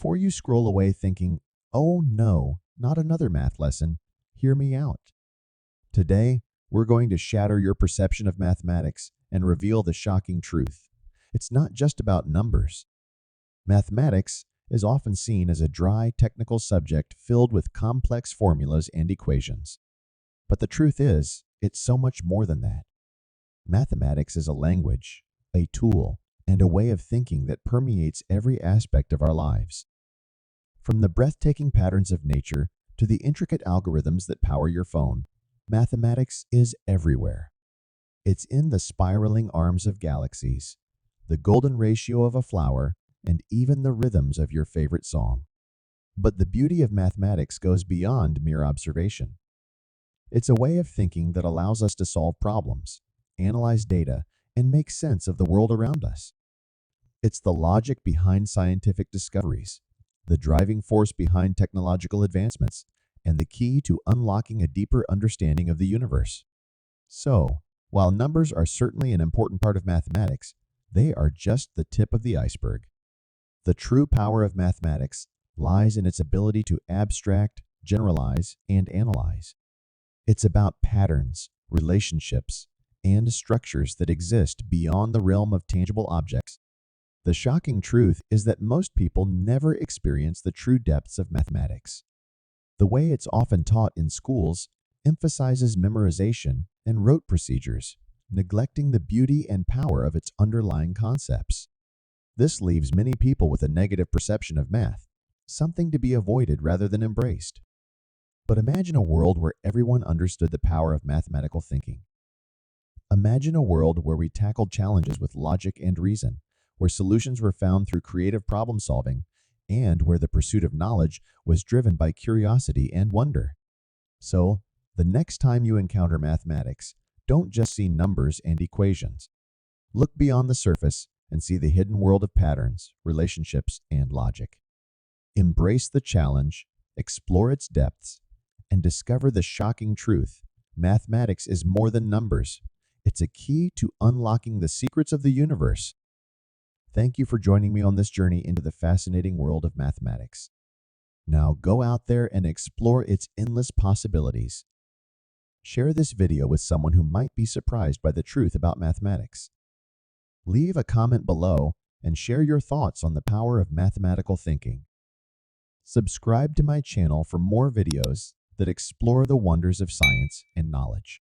Before you scroll away thinking, oh no, not another math lesson, hear me out. Today, we're going to shatter your perception of mathematics and reveal the shocking truth. It's not just about numbers. Mathematics is often seen as a dry, technical subject filled with complex formulas and equations. But the truth is, it's so much more than that. Mathematics is a language, a tool, and a way of thinking that permeates every aspect of our lives. From the breathtaking patterns of nature to the intricate algorithms that power your phone, mathematics is everywhere. It's in the spiraling arms of galaxies, the golden ratio of a flower, and even the rhythms of your favorite song. But the beauty of mathematics goes beyond mere observation. It's a way of thinking that allows us to solve problems, analyze data, and make sense of the world around us. It's the logic behind scientific discoveries, the driving force behind technological advancements, and the key to unlocking a deeper understanding of the universe. So, while numbers are certainly an important part of mathematics, they are just the tip of the iceberg. The true power of mathematics lies in its ability to abstract, generalize, and analyze. It's about patterns, relationships, and structures that exist beyond the realm of tangible objects. The shocking truth is that most people never experience the true depths of mathematics. The way it's often taught in schools emphasizes memorization and rote procedures, neglecting the beauty and power of its underlying concepts. This leaves many people with a negative perception of math, something to be avoided rather than embraced. But imagine a world where everyone understood the power of mathematical thinking. Imagine a world where we tackled challenges with logic and reason, where solutions were found through creative problem solving, and where the pursuit of knowledge was driven by curiosity and wonder. So, the next time you encounter mathematics, don't just see numbers and equations. Look beyond the surface and see the hidden world of patterns, relationships, and logic. Embrace the challenge, explore its depths, and discover the shocking truth. Mathematics is more than numbers. It's a key to unlocking the secrets of the universe. Thank you for joining me on this journey into the fascinating world of mathematics. Now go out there and explore its endless possibilities. Share this video with someone who might be surprised by the truth about mathematics. Leave a comment below and share your thoughts on the power of mathematical thinking. Subscribe to my channel for more videos that explore the wonders of science and knowledge.